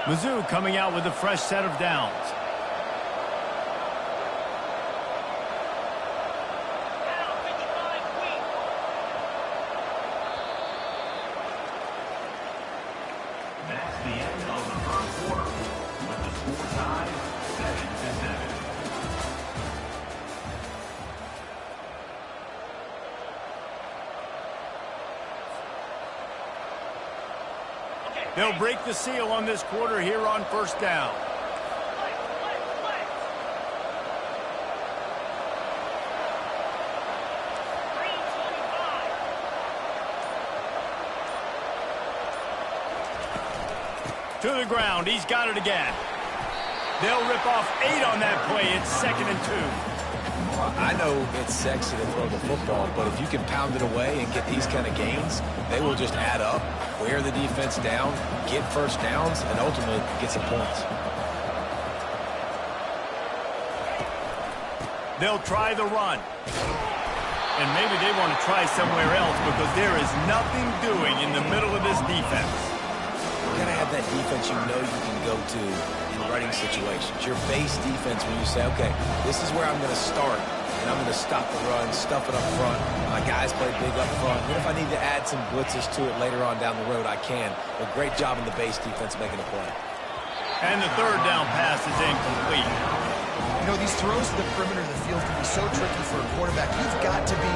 Mizzou coming out with a fresh set of downs. That's the end of the first quarter. With the score tied 7-7. They'll break the seal on this quarter here on first down. To the ground. He's got it again. They'll rip off 8 on that play. It's 2nd and 2. I know it's sexy to throw the football, but if you can pound it away and get these kind of gains, they will just add up, wear the defense down, get first downs, and ultimately get some points. They'll try the run. And maybe they want to try somewhere else because there is nothing doing in the middle of this defense. You got to have that defense you know you can go to in running situations. Your base defense when you say, okay, this is where I'm going to start, and I'm going to stop the run, stuff it up front. My guys play big up front. Then if I need to add some blitzes to it later on down the road, I can. But great job in the base defense making a play. And the 3rd down pass is incomplete. You know, these throws to the perimeter of the field can be so tricky for a quarterback. You've got to be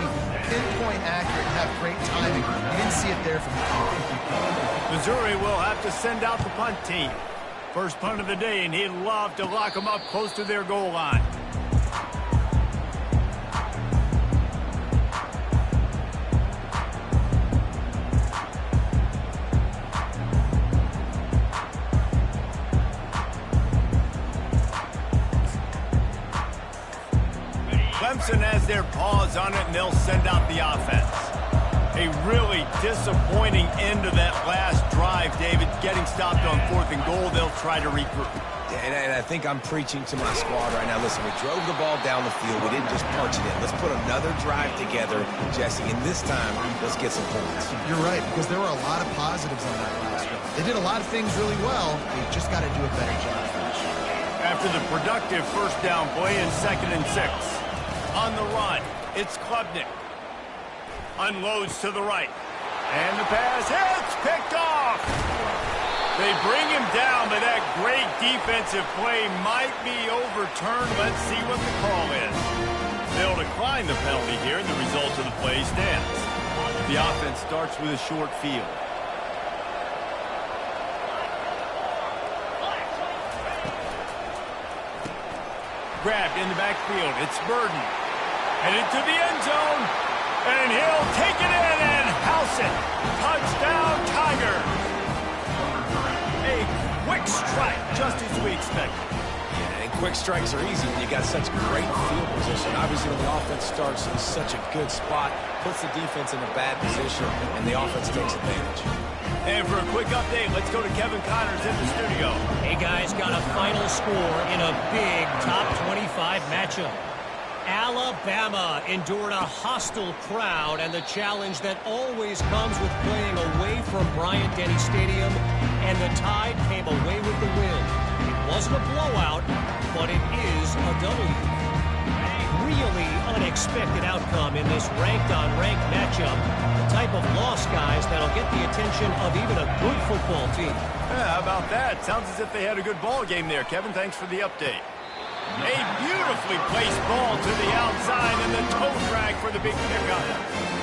pinpoint accurate and have great timing. You didn't see it there from the keeper. Missouri will have to send out the punt team. First punt of the day, and he'd love to lock them up close to their goal line. Clemson has their paws on it, and they'll send out the offense. A really disappointing end to that last drive, David. Getting stopped on 4th and goal, they'll try to regroup. Yeah, and I think I'm preaching to my squad right now. Listen, we drove the ball down the field. We didn't just punch it in. Let's put another drive together, Jesse, and this time, let's get some points. You're right, because there were a lot of positives on that last drive. They did a lot of things really well. They just got to do a better job. After the productive first down play in 2nd and 6. On the run, it's Klubnik. Unloads to the right. And the pass hits, picked off. They bring him down, but that great defensive play might be overturned. Let's see what the call is. They'll decline the penalty here, and the result of the play stands. The offense starts with a short field. Grabbed in the backfield. It's Burden. Headed to the end zone. And he'll take it in and house it. Touchdown, Tigers. A quick strike, just as we expected. Yeah, and quick strikes are easy when you got such great field position. Obviously, when the offense starts in such a good spot, puts the defense in a bad position, and the offense takes advantage. And for a quick update, let's go to Kevin Connors in the studio. Hey, guys, got a final score in a big top 25 matchup. Alabama endured a hostile crowd and the challenge that always comes with playing away from Bryant-Denny Stadium, and the Tide came away with the win. It wasn't a blowout, but it is a W. Really unexpected outcome in this ranked-on-ranked matchup. The type of loss, guys, that'll get the attention of even a good football team. Yeah, how about that? Sounds as if they had a good ball game there. Kevin, thanks for the update. A beautifully placed ball to the outside and the toe drag for the big pickup.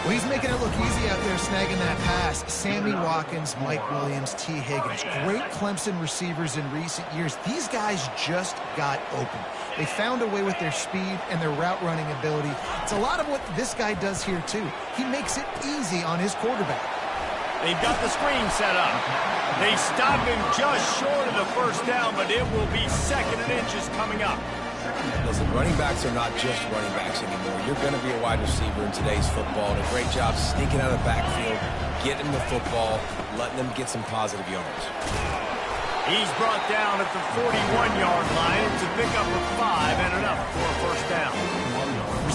Well, he's making it look easy out there snagging that pass. Sammy Watkins, Mike Williams, T. Higgins. Great Clemson receivers in recent years. These guys just got open. They found a way with their speed and their route running ability. It's a lot of what this guy does here, too. He makes it easy on his quarterback. They've got the screen set up. They stop him just short of the first down, but it will be 2nd and inches coming up. Listen, running backs are not just running backs anymore. You're going to be a wide receiver in today's football. And a great job sneaking out of the backfield, getting the football, letting them get some positive yards. He's brought down at the 41-yard line. It's a pickup of 5 and enough for a first down.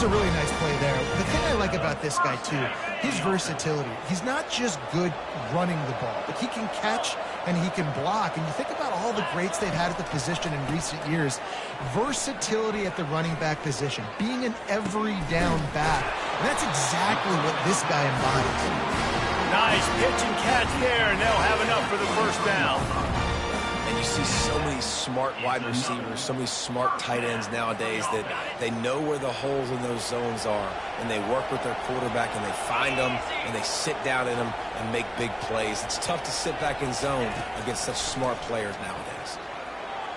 was a really nice play there. The thing I like about this guy, too, his versatility. He's not just good running the ball, but he can catch and he can block. And you think about all the greats they've had at the position in recent years. Versatility at the running back position, being an every down back. And that's exactly what this guy embodies. Nice pitch and catch there, and they'll have enough for the first down. And you see so many smart wide receivers, so many smart tight ends nowadays that they know where the holes in those zones are, and they work with their quarterback, and they find them, and they sit down in them and make big plays. It's tough to sit back in zone against such smart players nowadays.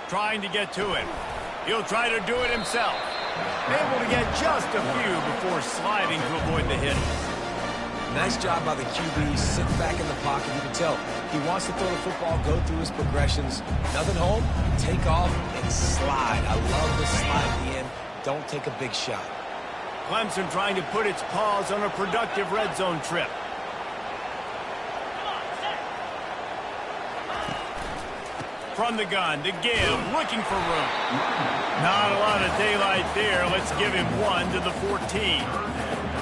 Trying to get to it. He'll try to do it himself. Able to get just a few before sliding to avoid the hit. Nice job by the QB. Sit back in the pocket. You can tell he wants to throw the football, go through his progressions. Nothing home, take off, and slide. I love the slide at the end. Don't take a big shot. Clemson trying to put its paws on a productive red zone trip. From the gun, to give, looking for room. Not a lot of daylight there. Let's give him 1 to the 14.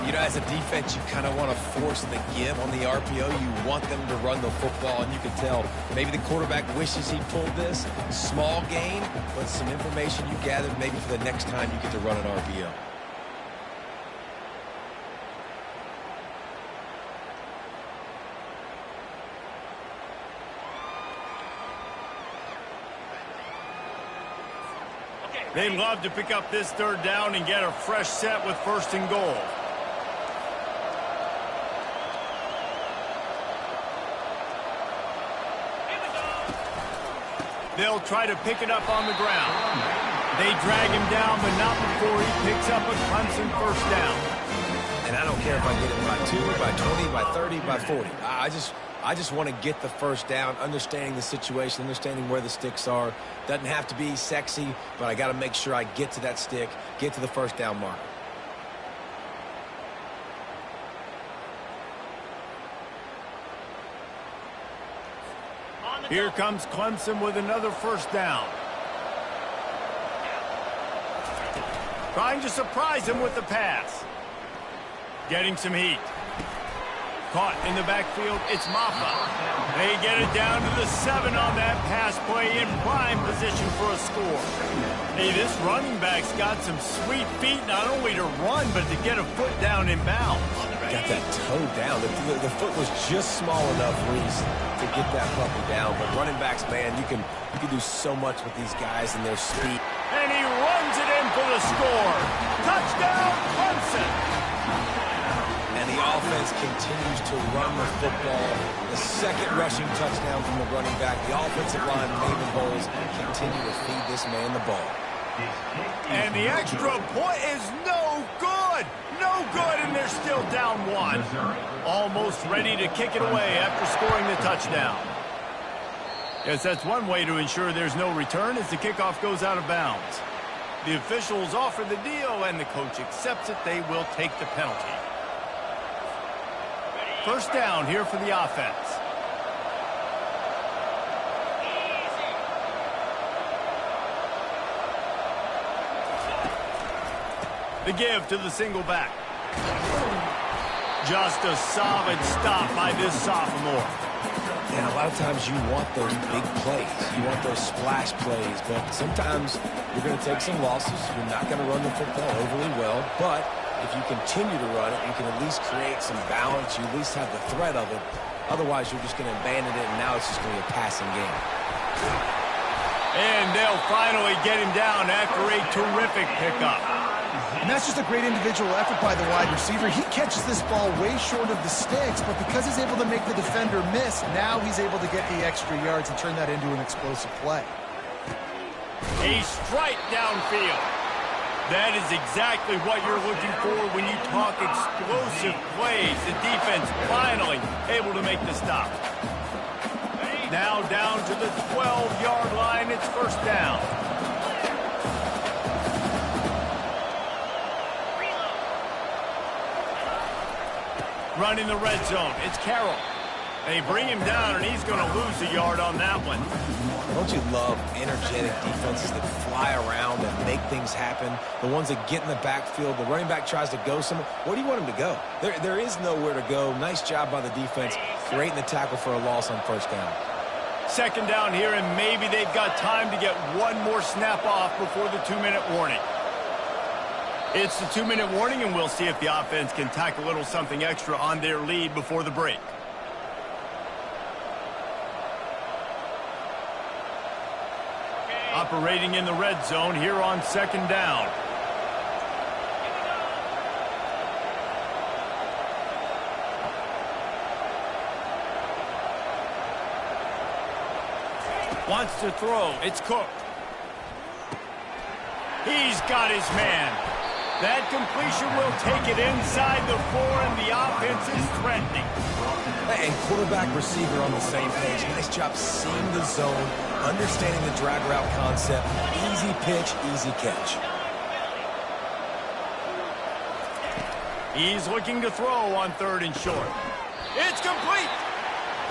You know, as a defense, you kind of want to force the give on the RPO. You want them to run the football, and you can tell maybe the quarterback wishes he pulled this. Small gain, but some information you gathered maybe for the next time you get to run an RPO. They'd love to pick up this third down and get a fresh set with 1st and goal. They'll try to pick it up on the ground. They drag him down, but not before he picks up a Clemson first down. And I don't care if I get it by 2, by 20, by 30, by 40. I just want to get the first down, understanding the situation, understanding where the sticks are. Doesn't have to be sexy, but I got to make sure I get to that stick, get to the first down marker. Here comes Clemson with another first down. Trying to surprise him with the pass. Getting some heat. Caught in the backfield, it's Maffa. They get it down to the 7 on that pass play in prime position for a score. Hey, this running back's got some sweet feet, not only to run, but to get a foot down in bounds. Got that toe down. The foot was just small enough, Reese, to get that puppy down. But running backs, man, you can do so much with these guys and their speed. And he runs it in for the score. Touchdown, Clemson. And the offense continues to run the football. The second rushing touchdown from the running back. The offensive line, Maven Bowles, continue to feed this man the ball. And the extra point is no good. No good, and they're still down 1. Almost ready to kick it away after scoring the touchdown. Yes, that's one way to ensure there's no return as the kickoff goes out of bounds. The officials offer the deal, and the coach accepts it. They will take the penalty. First down here for the offense. The give to the single back. Just a solid stop by this sophomore. And a lot of times you want those big plays. You want those splash plays. But sometimes you're going to take some losses. You're not going to run the football overly well. But if you continue to run it, you can at least create some balance. You at least have the threat of it. Otherwise, you're just going to abandon it, and now it's just going to be a passing game. And they'll finally get him down after a terrific pickup. And that's just a great individual effort by the wide receiver. He catches this ball way short of the sticks, but because he's able to make the defender miss, now he's able to get the extra yards and turn that into an explosive play. A strike downfield. That is exactly what you're looking for when you talk explosive plays. The defense finally able to make the stop. Now down to the 12-yard line. It's first down. Running the red zone. It's Carroll. They bring him down, and he's going to lose a yard on that one. Don't you love energetic defenses that fly around and make things happen? The ones that get in the backfield, the running back tries to go somewhere. Where do you want him to go? There is nowhere to go. Nice job by the defense, creating the tackle for a loss on first down. Second down here, and maybe they've got time to get one more snap off before the 2-minute warning. It's the 2-minute warning, and we'll see if the offense can tack a little something extra on their lead before the break. Operating in the red zone here on second down. Wants to throw. It's Cook. He's got his man. That completion will take it inside the 4, and the offense is threatening. And quarterback receiver on the same page. Nice job seeing the zone, understanding the drag route concept. Easy pitch, easy catch. He's looking to throw on 3rd and short. It's complete.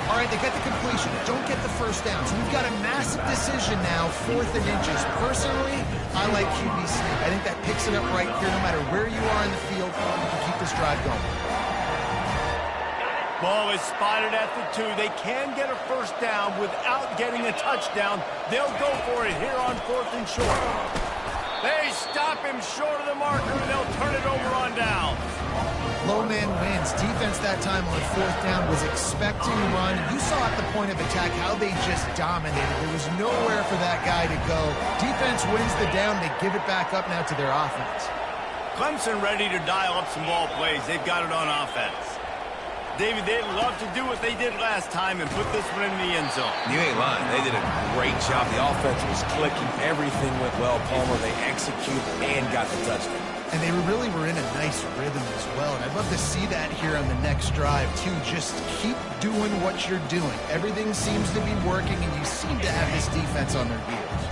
All right, they get the completion. Don't get the first down. So we've got a massive decision now, 4th and inches. Personally, I like QB sneak. I think that picks it up right here. No matter where you are in the field, you can keep this drive going. Ball is spotted at the 2. They can get a first down without getting a touchdown. They'll go for it here on 4th and short. They stop him short of the marker, and they'll turn it over on down. Low man wins. Defense that time on 4th down was expecting run. You saw at the point of attack how they just dominated. There was nowhere for that guy to go. Defense wins the down. They give it back up now to their offense. Clemson ready to dial up some ball plays. They've got it on offense. David, they'd love to do what they did last time and put this one in the end zone. You ain't lying. They did a great job. The offense was clicking. Everything went well. Palmer, they executed and got the touchdown. And they really were in a nice rhythm as well. And I'd love to see that here on the next drive, too. Just keep doing what you're doing. Everything seems to be working, and you seem to have this defense on their heels.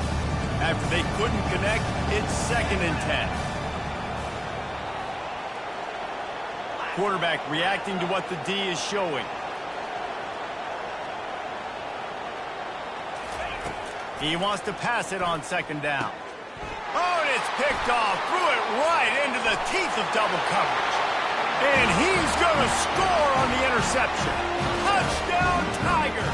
After they couldn't connect, it's 2nd and 10. Quarterback reacting to what the D is showing. He wants to pass it on 2nd down. Oh, and it's picked off. Threw it right into the teeth of double coverage. And he's going to score on the interception. Touchdown, Tiger.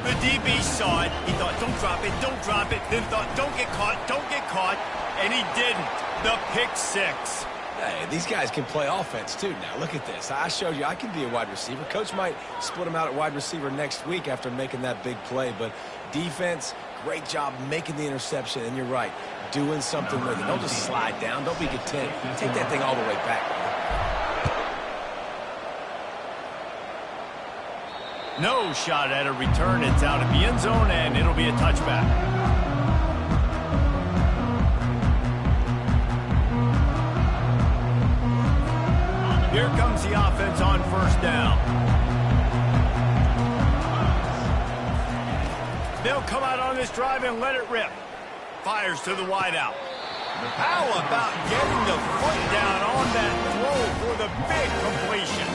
The DB saw it. He thought, don't drop it, don't drop it. Then thought, don't get caught, don't get caught. And he didn't. The pick 6. Hey, these guys can play offense, too. Now, look at this. I showed you I can be a wide receiver. Coach might split him out at wide receiver next week after making that big play. But defense, great job making the interception. And you're right, doing something with it. Don't just slide down. Don't be content. Take that thing all the way back. No shot at a return. It's out of the end zone, and it'll be a touchback. Here comes the offense on 1st down. They'll come out on this drive and let it rip. Fires to the wideout. How about getting the foot down on that throw for the big completion?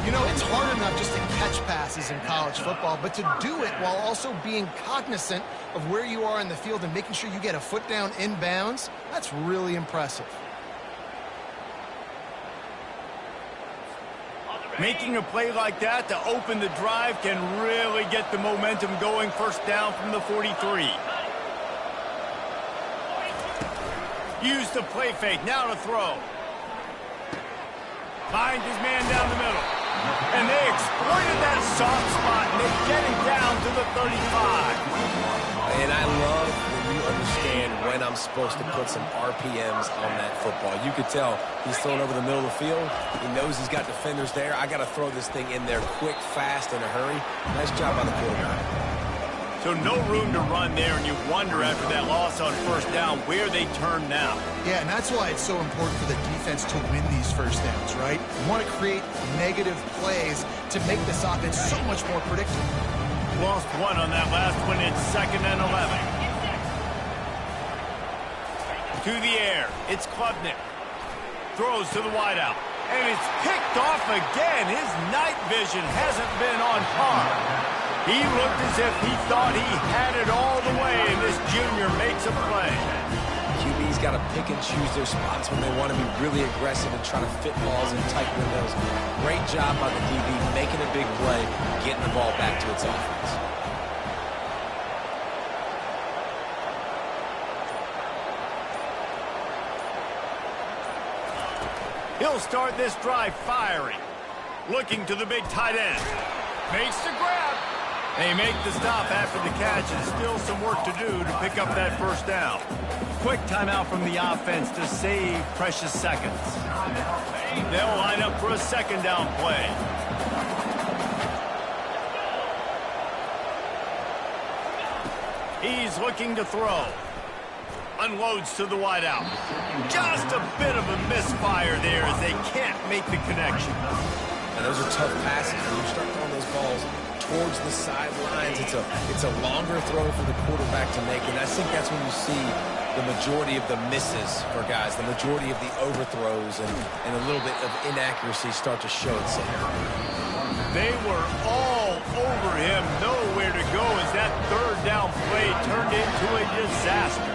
You know, it's hard enough just to catch passes in college football, but to do it while also being cognizant of where you are in the field and making sure you get a foot down inbounds, that's really impressive. Making a play like that to open the drive can really get the momentum going. 1st down from the 43. Use the play fake. Now to throw. Finds his man down the middle. And they exploited that soft spot, and they get him down to the 35. And I love when you understand when I'm supposed to put some RPMs on that football. You could tell he's throwing over the middle of the field. He knows he's got defenders there. I got to throw this thing in there quick, fast, in a hurry. Nice job by the quarterback. So no room to run there, and you wonder after that loss on 1st down where they turn now. Yeah, and that's why it's so important for the defense to win these first downs, right? You want to create negative plays to make this offense so much more predictable. Lost one on that last one. It's 2nd and 11. To the air. It's Klubnik. Throws to the wideout. And it's picked off again. His night vision hasn't been on par. He looked as if he thought he had it all the way, and this junior makes a play. QB's got to pick and choose their spots when they want to be really aggressive and try to fit balls in tight windows. Great job by the DB making a big play, getting the ball back to its offense. He'll start this drive firing. Looking to the big tight end. Makes the grab. They make the stop after the catch, and still some work to do to pick up that first down. Quick timeout from the offense to save precious seconds. They'll line up for a second down play. He's looking to throw. Unloads to the wideout. Just a bit of a misfire there as they can't make the connection. And those are tough passes. When you start throwing those balls towards the sidelines, it's a longer throw for the quarterback to make, and I think that's when you see the majority of the misses for guys, the majority of the overthrows and a little bit of inaccuracy start to show itself. They were all over him, nowhere to go as that third down play turned into a disaster.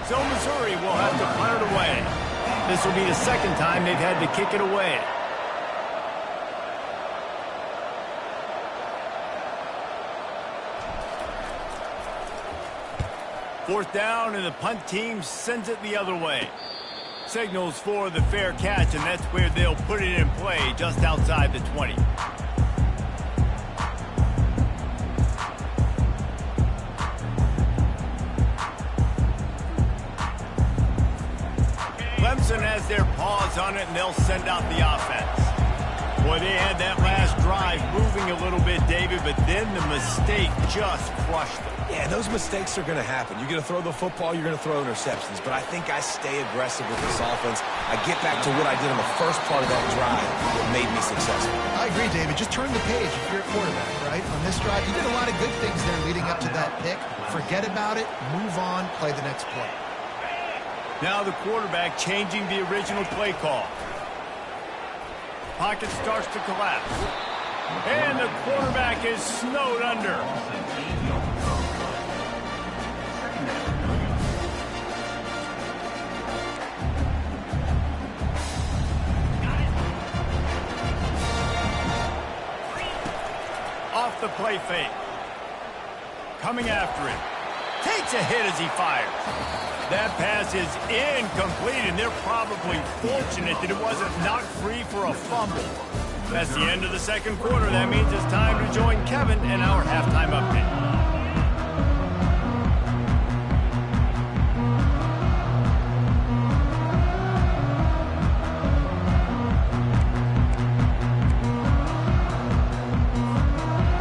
So Missouri will have to punt it away. This will be the second time they've had to kick it away. Fourth down, and the punt team sends it the other way. Signals for the fair catch, and that's where they'll put it in play, just outside the 20. Clemson has their paws on it, and they'll send out the offense. Boy, they had that last drive moving a little bit, David, but then the mistake just crushed them. Yeah, those mistakes are going to happen. You're going to throw the football, you're going to throw interceptions, but I think I stay aggressive with this offense. I get back to what I did in the first part of that drive that made me successful. I agree, David. Just turn the page if you're a quarterback, right? On this drive, you did a lot of good things there leading up to that pick. Forget about it, move on, play the next play. Now the quarterback changing the original play call. Pocket starts to collapse. And the quarterback is snowed under. Off the play fake. Coming after him. Takes a hit as he fires. That pass is incomplete, and they're probably fortunate that it wasn't knocked free for a fumble. That's the end of the second quarter. That means it's time to join Kevin in our halftime update.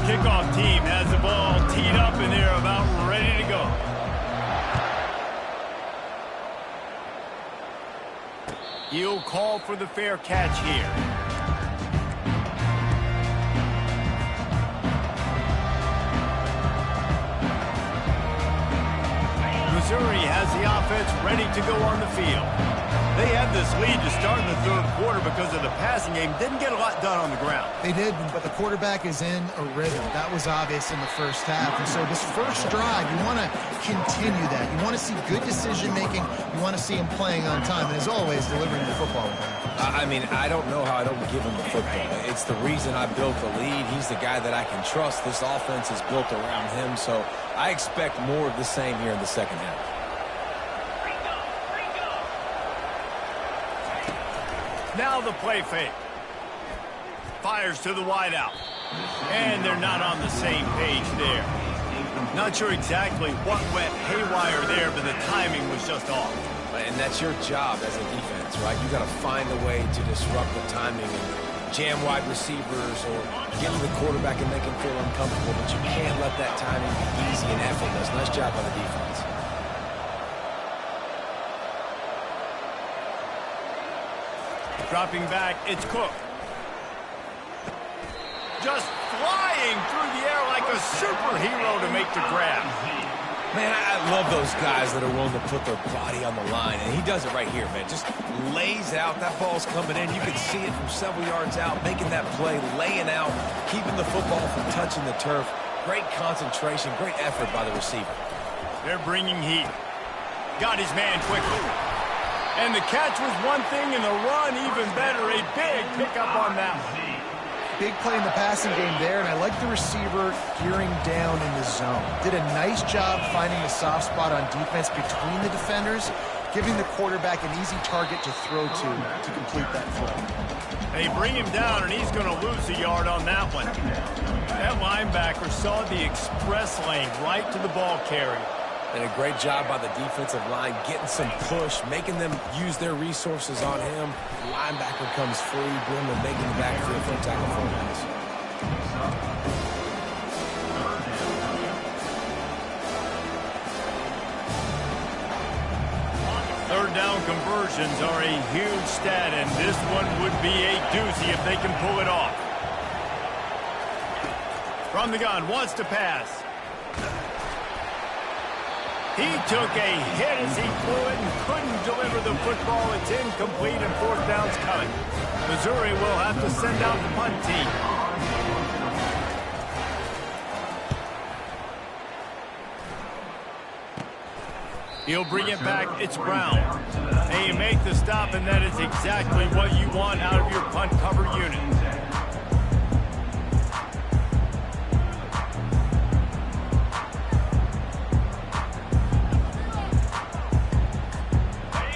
Kickoff team has the ball teed up, and they're about ready to go. He'll call for the fair catch here. Missouri has the offense ready to go on the field. They had this lead to start in the third quarter because of the passing game. Didn't get a lot done on the ground. They did, but the quarterback is in a rhythm. That was obvious in the first half. And so this first drive, you want to continue that. You want to see good decision-making. You want to see him playing on time. And as always, delivering the football. I mean, I don't know how I don't give him the football. It's the reason I built the lead. He's the guy that I can trust. This offense is built around him. So I expect more of the same here in the second half. Now the play fake. Fires to the wideout. And they're not on the same page there. Not sure exactly what went haywire there, but the timing was just off. And that's your job as a defense, right? You got to find a way to disrupt the timing and jam wide receivers or get to the quarterback and make him feel uncomfortable, but you can't let that timing be easy and effortless. Nice job by the defense. Dropping back, it's Cook. Just flying through the air like a superhero to make the grab. Man, I Love those guys that are willing to put their body on the line, and he does it right here, man. Just lays out. That ball's coming in. You can see it from several yards out, making that play, laying out, keeping the football from touching the turf. Great concentration, great effort by the receiver. They're bringing heat. Got his man quickly. And the catch was one thing, and the run even better. A big pickup on that one. Big play in the passing game there, and I like the receiver gearing down in the zone. Did a nice job finding the soft spot on defense between the defenders, giving the quarterback an easy target to throw to complete that throw. They bring him down, and he's going to lose a yard on that one. That linebacker saw the express lane right to the ball carrier. And a great job by the defensive line, getting some push, making them use their resources on him. Linebacker comes free, boom, and making the backfield for a tackle for a pass. Third down conversions are a huge stat, and this one would be a doozy if they can pull it off. From the gun, wants to pass. He took a hit as he flew it and couldn't deliver the football. It's incomplete and fourth down's coming. Missouri will have to send out the punt team. He'll bring it back. It's Brown. They make the stop, and that is exactly what you want out of your punt cover unit.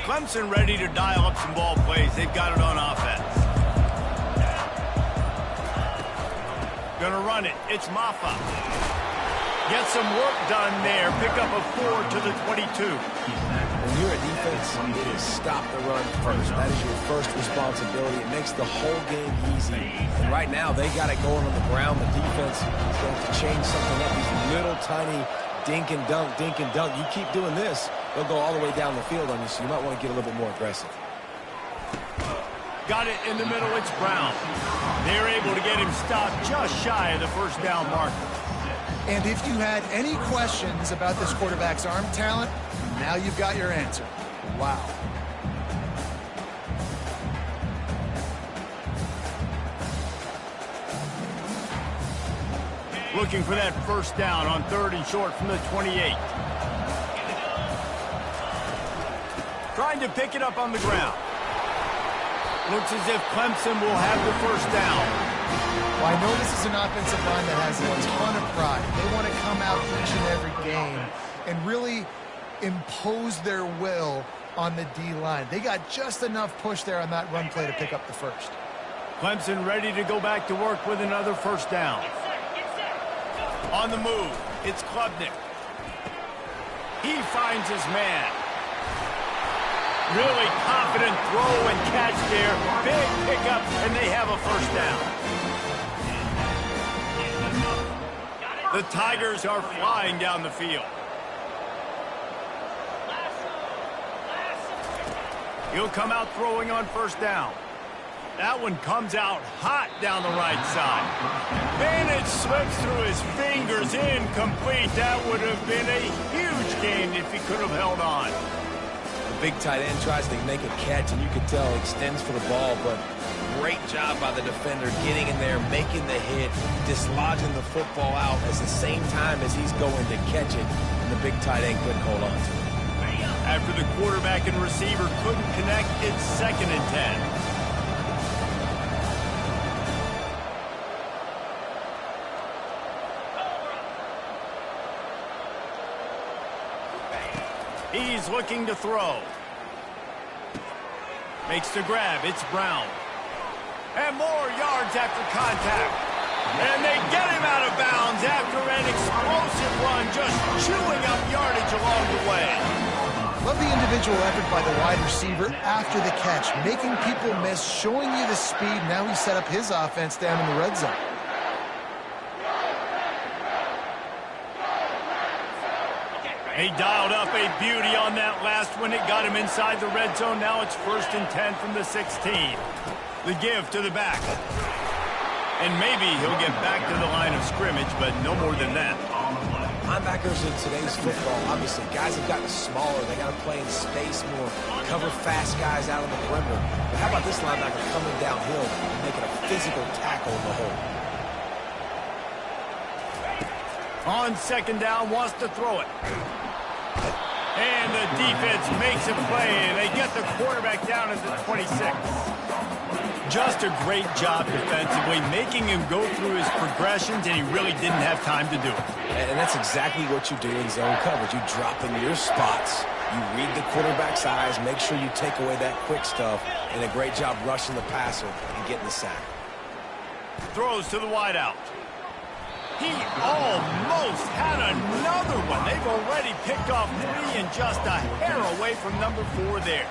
Clemson ready to dial up some ball plays. They've got it on offense. Gonna run it. It's Maffa. Get some work done there. Pick up a 4 to the 22. When you're a defense, it is stop the run first. That is your first responsibility. It makes the whole game easy. And right now, they got it going on the ground. The defense is going to change something up. These little tiny dink and dunk, dink and dunk. You keep doing this, they'll go all the way down the field on you, so you might want to get a little bit more aggressive. Got it in the middle. It's Brown. They're able to get him stopped just shy of the first down marker. And if you had any questions about this quarterback's arm talent, now you've got your answer. Wow. Looking for that first down on 3rd and short from the 28. Trying to pick it up on the ground. Looks as if Clemson will have the first down. Well, I know this is an offensive line that has a ton of pride. They want to come out each and every game and really impose their will on the D-line. They got just enough push there on that run play to pick up the first. Clemson ready to go back to work with another first down. On the move, it's Klubnik. He finds his man. Really confident throw and catch there. Big pickup, and they have a first down. The Tigers are flying down the field. He'll come out throwing on first down. That one comes out hot down the right side. And it slips through his fingers, incomplete. That would have been a huge gain if he could have held on. The big tight end tries to make a catch, and you can tell extends for the ball, but great job by the defender getting in there, making the hit, dislodging the football out at the same time as he's going to catch it, and the big tight end couldn't hold on to it. After the quarterback and receiver couldn't connect, it's 2nd and 10. He's looking to throw. Makes the grab. It's Brown. And more yards after contact. And they get him out of bounds after an explosive run, just chewing up yardage along the way. Love the individual effort by the wide receiver after the catch, making people miss, showing you the speed. Now he set up his offense down in the red zone. He dialed up a beauty on that last one. It got him inside the red zone. Now it's 1st and 10 from the 16. The give to the back. And maybe he'll get back to the line of scrimmage, but no more than that. Linebackers in today's football, obviously, guys have gotten smaller. They got to play in space more, cover fast guys out on the perimeter. But how about this linebacker coming downhill and making a physical tackle in the hole? On second down, wants to throw it. And the defense makes a play, and they get the quarterback down at the 26. Just a great job defensively, making him go through his progressions, and he really didn't have time to do it. And that's exactly what you do in zone coverage. You drop in your spots, you read the quarterback's eyes, make sure you take away that quick stuff, and a great job rushing the passer and getting the sack. Throws to the wideout. He almost had another one. They've already picked off 3 and just a hair away from number 4 there.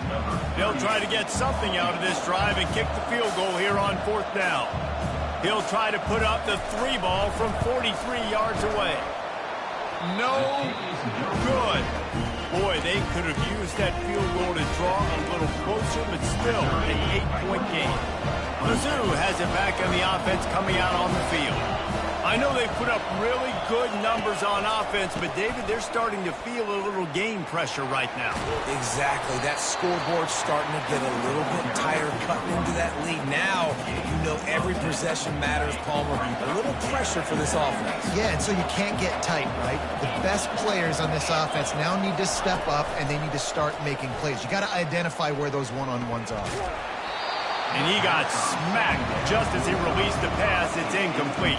They'll try to get something out of this drive and kick the field goal here on 4th down. He'll try to put up the 3 ball from 43 yards away. No good. Boy, they could have used that field goal to draw a little closer, but still an 8-point game. Mizzou has it back on the offense coming out on the field. I know they put up really good numbers on offense, but, David, they're starting to feel a little game pressure right now. Exactly. That scoreboard's starting to get a little bit tighter, cutting into that lead. Now, you know every possession matters, Palmer. A little pressure for this offense. Yeah, and so you can't get tight, right? The best players on this offense now need to step up, and they need to start making plays. You got to identify where those one-on-ones are. And he got smacked just as he released the pass. It's incomplete.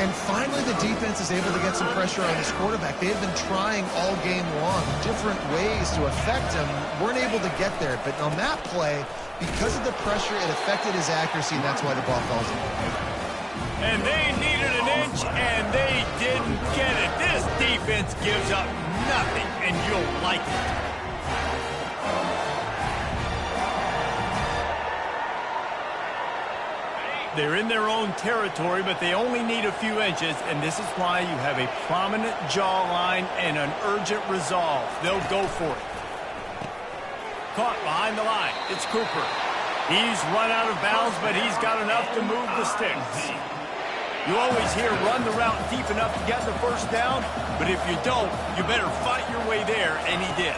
And finally, the defense is able to get some pressure on this quarterback. They've been trying all game long different ways to affect him. Weren't able to get there. But on that play, because of the pressure, it affected his accuracy, and that's why the ball falls in. And they needed an inch, and they didn't get it. This defense gives up nothing, and you'll like it. They're in their own territory, but they only need a few inches, and this is why you have a prominent jawline and an urgent resolve. They'll go for it. Caught behind the line. It's Cooper. He's run out of bounds, but he's got enough to move the sticks. You always hear run the route deep enough to get the first down, but if you don't, you better fight your way there, and he did.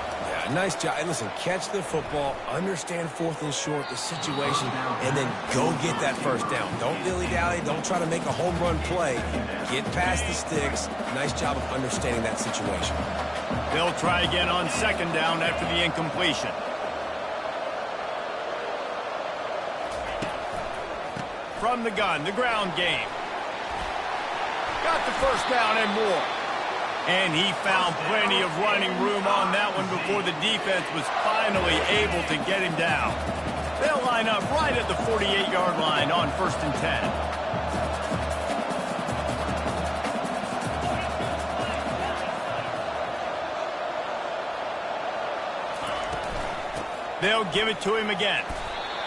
Nice job. And listen, catch the football, understand 4th and short, the situation, and then go get that first down. Don't dilly-dally. Don't try to make a home run play. Get past the sticks. Nice job of understanding that situation. They'll try again on second down after the incompletion. From the gun, the ground game. Got the first down and more. And he found plenty of running room on that one before the defense was finally able to get him down. They'll line up right at the 48-yard line on 1st and 10. They'll give it to him again.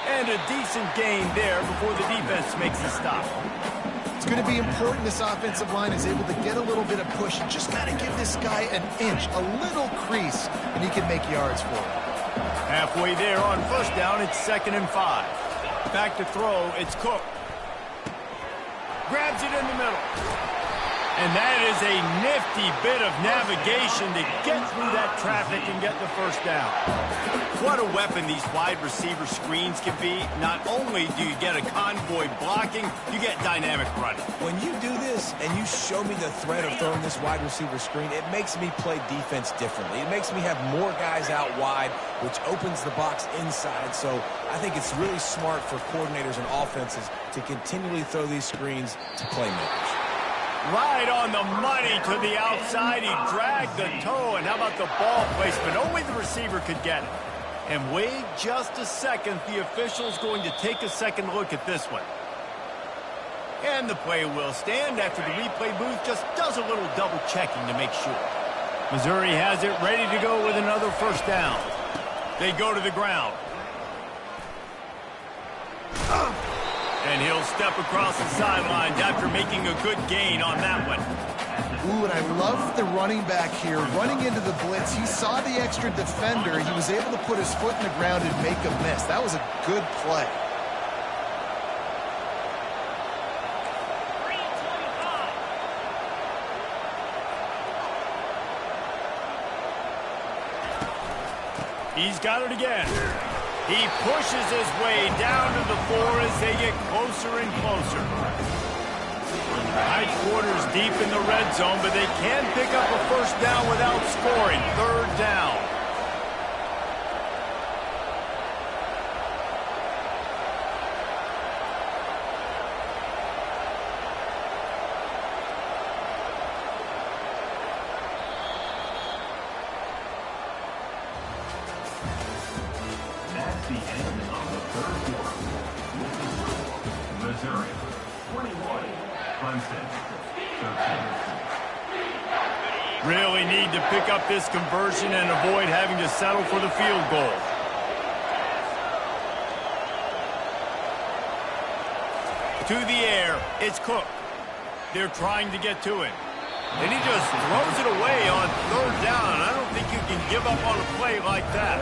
And a decent gain there before the defense makes a stop. It's going to be important this offensive line is able to get a little bit of push. You just got to give this guy an inch, a little crease, and he can make yards for it. Halfway there on first down, it's 2nd and 5. Back to throw, it's Cook. Grabs it in the middle. And that is a nifty bit of navigation to get through that traffic and get the first down. What a weapon these wide receiver screens can be. Not only do you get a convoy blocking, you get dynamic running. When you do this and you show me the threat of throwing this wide receiver screen, it makes me play defense differently. It makes me have more guys out wide, which opens the box inside. So I think it's really smart for coordinators and offenses to continually throw these screens to playmakers. Right on the money to the outside. He dragged the toe. And how about the ball placement? Only the receiver could get it. And wait just a second. The official's going to take a second look at this one. And the play will stand after the replay booth just does a little double checking to make sure. Missouri has it ready to go with another first down. They go to the ground. And he'll step across the sidelines after making a good gain on that one. Ooh, and I love the running back here. Running into the blitz, he saw the extra defender. He was able to put his foot in the ground and make a miss. That was a good play. He's got it again. He pushes his way down to the 4 as they get closer and closer. High quarters deep in the red zone, but they can pick up a first down without scoring. 3rd down. That's the end of the 3rd quarter. With the score, Missouri 21, Clemson 13. Really need to pick up this conversion and avoid having to settle for the field goal. To the air, it's Cook. They're trying to get to him. And he just throws it away on 3rd down. I don't think you can give up on a play like that.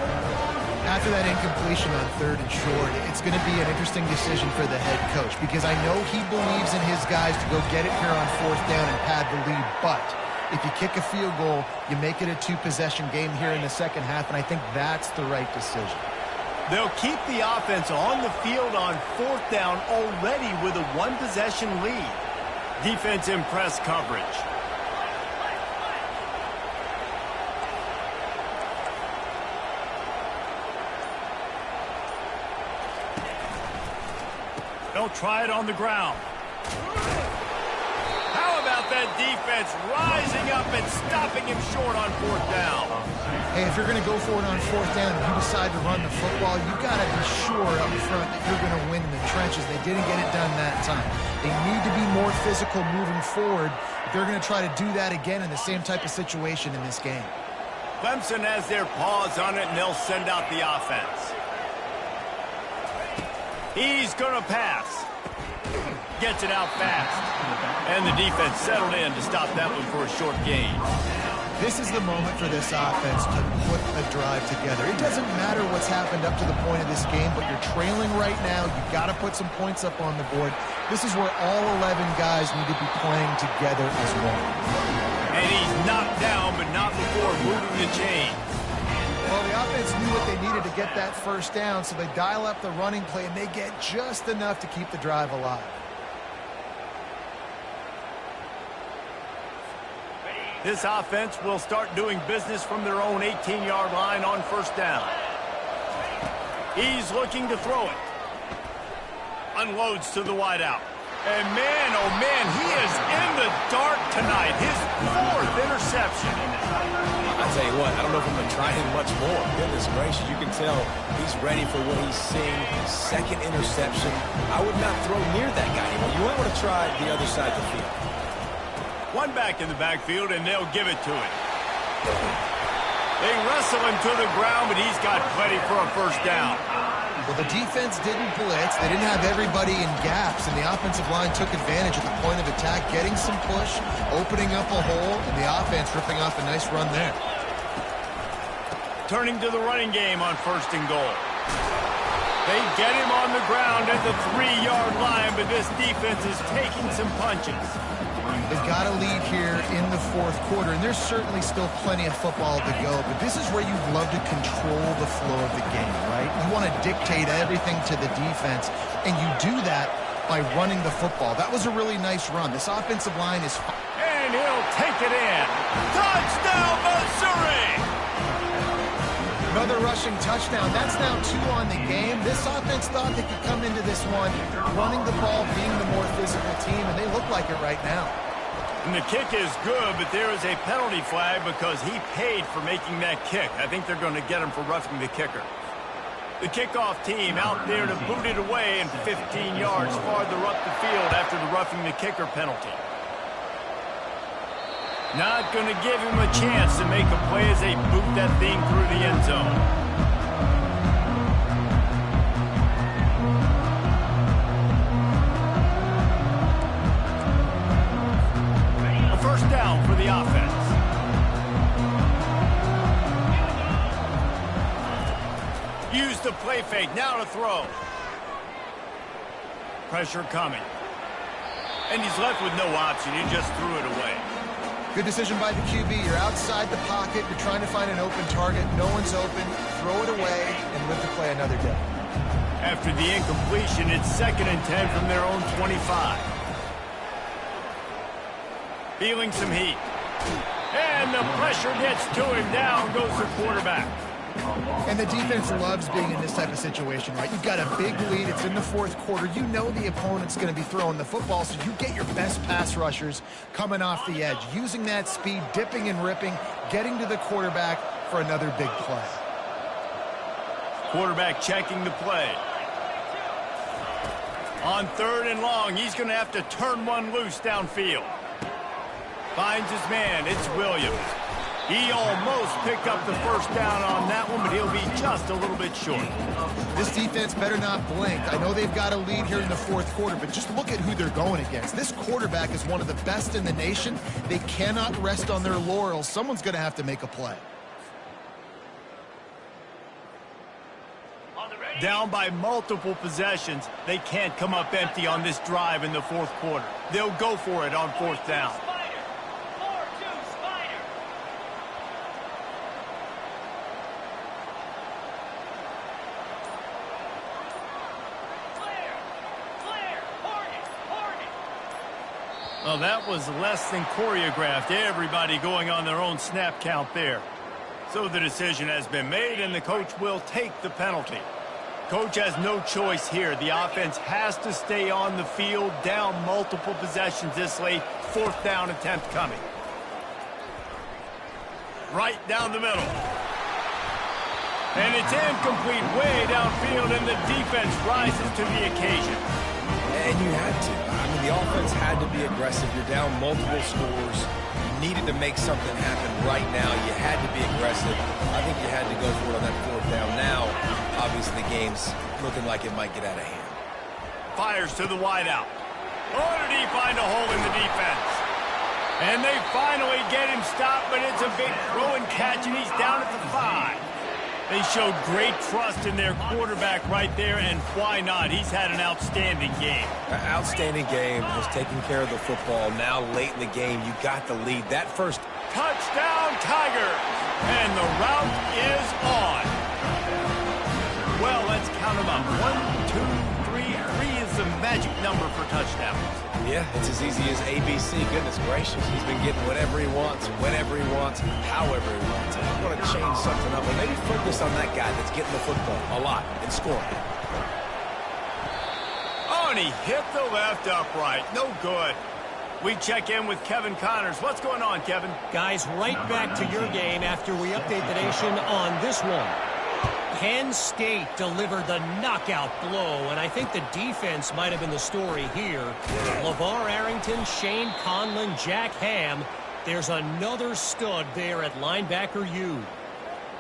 After that incompletion on 3rd and short, it's going to be an interesting decision for the head coach because I know he believes in his guys to go get it here on 4th down and pad the lead. But if you kick a field goal, you make it a 2-possession game here in the second half, and I think that's the right decision. They'll keep the offense on the field on 4th down already with a 1-possession lead. Defense in press coverage. They'll try it on the ground. How about that defense rising up and stopping him short on 4th down? Hey, if you're going to go for it on 4th down and you decide to run the football, you've got to be sure up front that you're going to win in the trenches. They didn't get it done that time. They need to be more physical moving forward if they're going to try to do that again in the same type of situation in this game. Clemson has their paws on it, and they'll send out the offense. He's going to pass. Gets it out fast. And the defense settled in to stop that one for a short gain. This is the moment for this offense to put a drive together. It doesn't matter what's happened up to the point of this game, but you're trailing right now. You've got to put some points up on the board. This is where all 11 guys need to be playing together as one. And he's knocked down, but not before moving the chain. Well, the offense knew what they needed to get that first down, so they dial up the running play, and they get just enough to keep the drive alive. This offense will start doing business from their own 18-yard line on 1st down. He's looking to throw it. Unloads to the wideout. And man, oh man, he is in the dark tonight. His 4th interception. I tell you what, I don't know if I'm going to try him much more. Goodness gracious, you can tell he's ready for what he's seeing. 2nd interception. I would not throw near that guy anymore. You might want to try the other side of the field. One back in the backfield, and they'll give it to him. They wrestle him to the ground, but he's got plenty for a first down. Well, the defense didn't blitz. They didn't have everybody in gaps, and the offensive line took advantage at the point of attack, getting some push, opening up a hole, and the offense ripping off a nice run there. Turning to the running game on 1st and goal. They get him on the ground at the 3-yard line, but this defense is taking some punches. They've got a lead here in the 4th quarter, and there's certainly still plenty of football to go, but this is where you'd love to control the flow of the game, right? You want to dictate everything to the defense, and you do that by running the football. That was a really nice run. This offensive line is... And he'll take it in. Touchdown, Missouri! Another rushing touchdown. That's now 2 on the game. This offense thought they could come into this one running the ball, being the more physical team, and they look like it right now. And the kick is good, but there is a penalty flag because he paid for making that kick. I think they're going to get him for roughing the kicker. The kickoff team out there to boot it away and 15 yards farther up the field after the roughing the kicker penalty. Not going to give him a chance to make a play as they boot that thing through the end zone. A first down for the offense. Use the play fake. Now to throw. Pressure coming. And he's left with no option. He just threw it away. Good decision by the QB. You're outside the pocket. You're trying to find an open target. No one's open. Throw it away and live to play another day. After the incompletion, it's 2nd and 10 from their own 25. Feeling some heat. And the pressure gets to him. Down goes the quarterback. And the defense loves being in this type of situation, right? You've got a big lead. It's in the 4th quarter. You know the opponent's going to be throwing the football, so you get your best pass rushers coming off the edge, using that speed, dipping and ripping, getting to the quarterback for another big play. Quarterback checking the play. On 3rd and long, he's going to have to turn one loose downfield. Finds his man. It's Williams. He almost picked up the first down on that one, but he'll be just a little bit short. This defense better not blink. I know they've got a lead here in the 4th quarter, but just look at who they're going against. This quarterback is one of the best in the nation. They cannot rest on their laurels. Someone's going to have to make a play. Down by multiple possessions, they can't come up empty on this drive in the 4th quarter. They'll go for it on 4th down. Well, that was less than choreographed. Everybody going on their own snap count there. So the decision has been made, and the coach will take the penalty. Coach has no choice here. The offense has to stay on the field, down multiple possessions this late. 4th down attempt coming. Right down the middle. And it's incomplete way downfield, and the defense rises to the occasion. And you had to. I mean, the offense had to be aggressive. You're down multiple scores. You needed to make something happen right now. You had to be aggressive. I think you had to go for it on that 4th down. Now, obviously, the game's looking like it might get out of hand. Fires to the wideout. Oh, did he find a hole in the defense? And they finally get him stopped, but it's a big throw and catch, and he's down at the 5. They showed great trust in their quarterback right there, and why not? He's had an outstanding game. An outstanding game, has taken care of the football. Now, late in the game, you got the lead. That first touchdown, Tigers! And the route is on. Well, let's count them up. 1, 2, 3. 3 is the magic number for touchdowns. Yeah, it's as easy as ABC. Goodness gracious. He's been getting whatever he wants, whenever he wants, however he wants. I'm going to change something up, but maybe focus on that guy that's getting the football a lot and scoring. Oh, and he hit the left upright. No good. We check in with Kevin Connors. What's going on, Kevin? Guys, right back to your game after we update the nation on this one. Penn State delivered the knockout blow, and I think the defense might have been the story here. LeVar Arrington, Shane Conlon, Jack Ham. There's another stud there at linebacker U.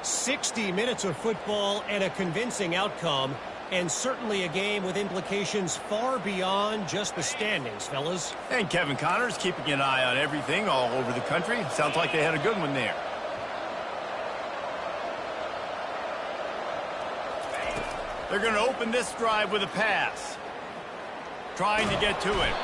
60 minutes of football and a convincing outcome, and certainly a game with implications far beyond just the standings, fellas. And Kevin Connors keeping an eye on everything all over the country. Sounds like they had a good one there. They're going to open this drive with a pass. Trying to get to it.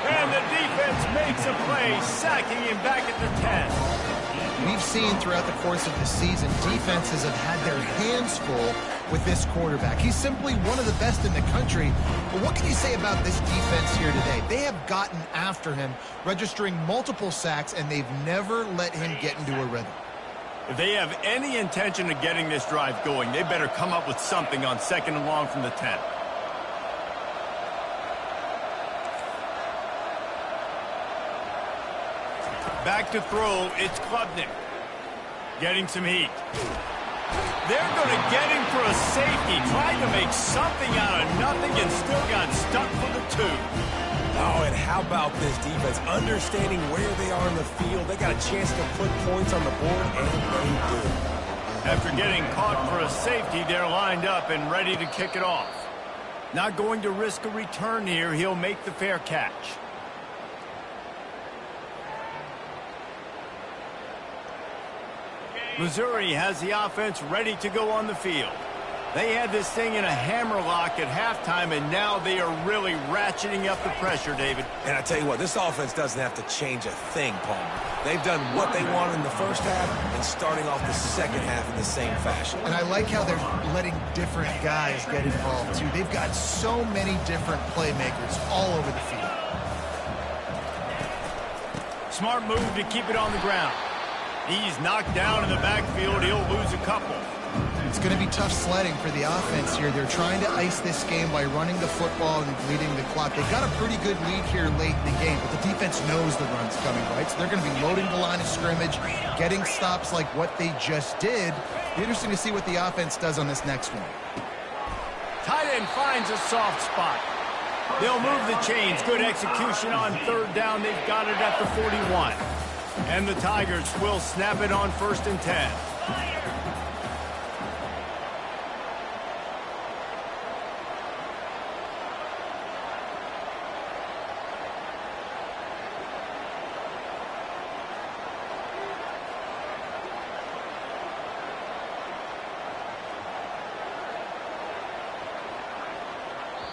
And the defense makes a play, sacking him back at the 10. We've seen throughout the course of the season, defenses have had their hands full with this quarterback. He's simply one of the best in the country. But what can you say about this defense here today? They have gotten after him, registering multiple sacks, and they've never let him get into a rhythm. If they have any intention of getting this drive going, they better come up with something on 2nd and long from the 10. Back to throw, it's Klubnik. Getting some heat. They're going to get him for a safety. Tried to make something out of nothing and still got stuck for the 2. Oh, and how about this defense? Understanding where they are in the field. They got a chance to put points on the board, and they do. After getting caught for a safety, they're lined up and ready to kick it off. Not going to risk a return here. He'll make the fair catch. Missouri has the offense ready to go on the field. They had this thing in a hammerlock at halftime, and now they are really ratcheting up the pressure, David. And I tell you what, this offense doesn't have to change a thing, Palmer. They've done what they wanted in the first half and starting off the second half in the same fashion. And I like how they're letting different guys get involved, too. They've got so many different playmakers all over the field. Smart move to keep it on the ground. He's knocked down in the backfield. He'll lose a couple. It's going to be tough sledding for the offense here. They're trying to ice this game by running the football and bleeding the clock. They've got a pretty good lead here late in the game, but the defense knows the run's coming, right? So they're going to be loading the line of scrimmage, getting stops like what they just did. Be interesting to see what the offense does on this next one. Tight end finds a soft spot. They'll move the chains. Good execution on third down. They've got it at the 41. And the Tigers will snap it on 1st and 10.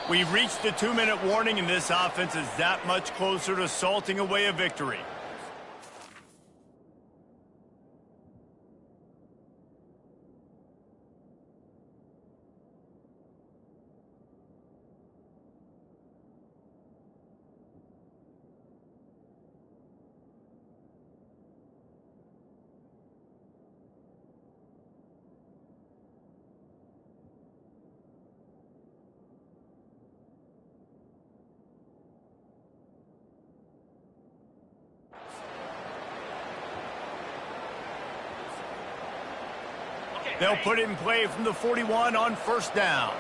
We've reached the 2-minute warning, and this offense is that much closer to salting away a victory. They'll put it in play from the 41 on 1st down.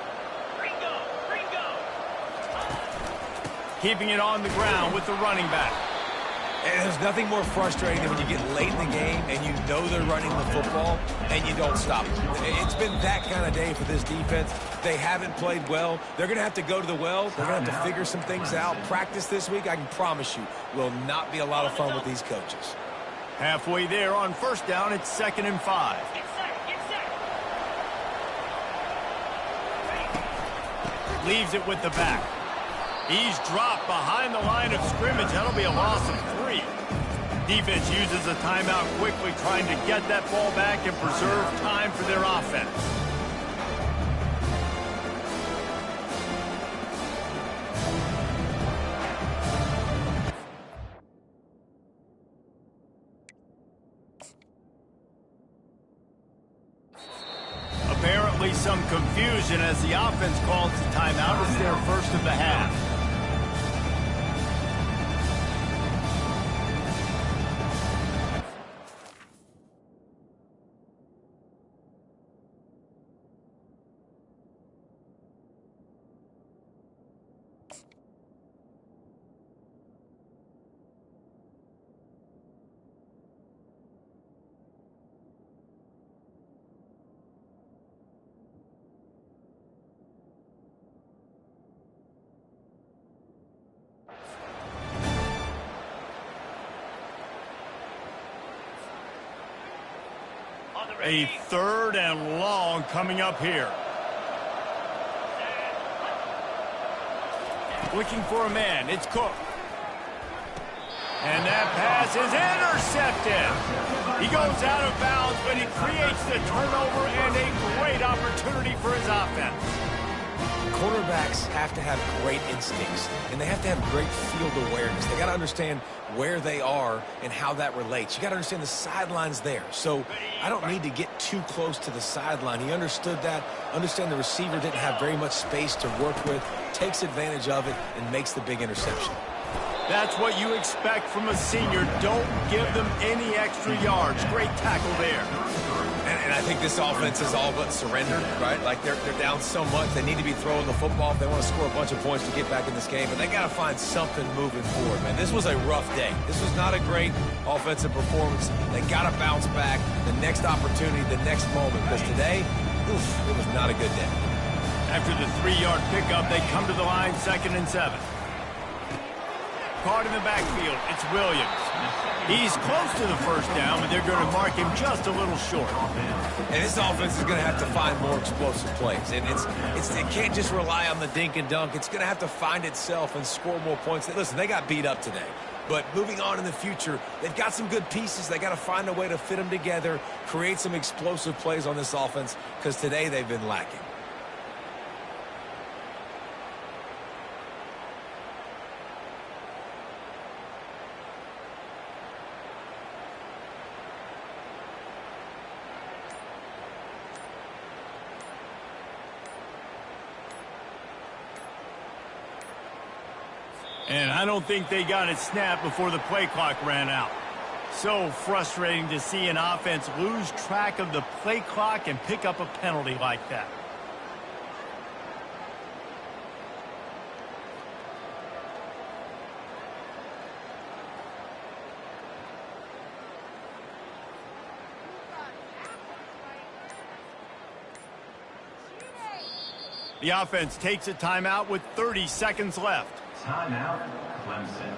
Keeping it on the ground with the running back. And there's nothing more frustrating than when you get late in the game and you know they're running the football and you don't stop them. It's been that kind of day for this defense. They haven't played well. They're going to have to go to the well. They're going to have to figure some things out. Practice this week, I can promise you, will not be a lot of fun with these coaches. Halfway there on 1st down, it's 2nd and 5. Leaves it with the back. He's dropped behind the line of scrimmage. That'll be a loss of 3. Defense uses a timeout quickly, trying to get that ball back and preserve time for their offense. Apparently some confusion as the offense calls the timeout. It's their first of the half. A 3rd and long coming up here. Looking for a man. It's Cook. And that pass is intercepted. He goes out of bounds, but he creates the turnover and a great opportunity for his offense. Quarterbacks have to have great instincts, and they have to have great field awareness. They got to understand where they are and how that relates. You got to understand the sidelines there. So I don't need to get too close to the sideline. He understood that. Understand the receiver didn't have very much space to work with, takes advantage of it, and makes the big interception. That's what you expect from a senior. Don't give them any extra yards. Great tackle there. And I think this offense is all but surrendered, right? Like they're down so much, they need to be throwing the football if they want to score a bunch of points to get back in this game. But they got to find something moving forward, man. This was a rough day. This was not a great offensive performance. They got to bounce back the next opportunity, the next moment. Because today, it was not a good day. After the 3-yard pickup, they come to the line, 2nd and 7. Caught in the backfield. It's Williams. He's close to the first down, but they're going to mark him just a little short. And this offense is going to have to find more explosive plays. And it can't just rely on the dink and dunk. It's going to have to find itself and score more points. Listen, they got beat up today. But moving on in the future, they've got some good pieces. They got to find a way to fit them together, create some explosive plays on this offense, because today they've been lacking. And I don't think they got it snapped before the play clock ran out. So frustrating to see an offense lose track of the play clock and pick up a penalty like that. The offense takes a timeout with 30 seconds left. Timeout, Clemson.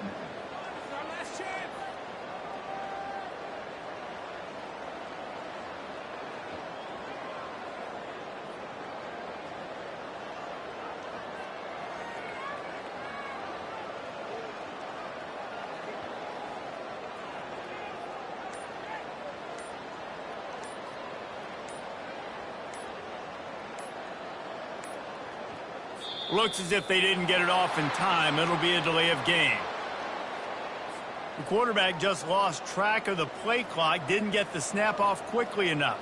Looks as if they didn't get it off in time. It'll be a delay of game. The quarterback just lost track of the play clock, didn't get the snap off quickly enough.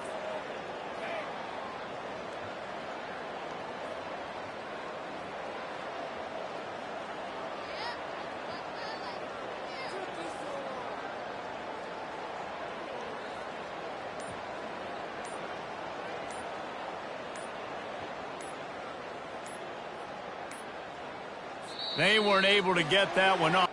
They weren't able to get that one off.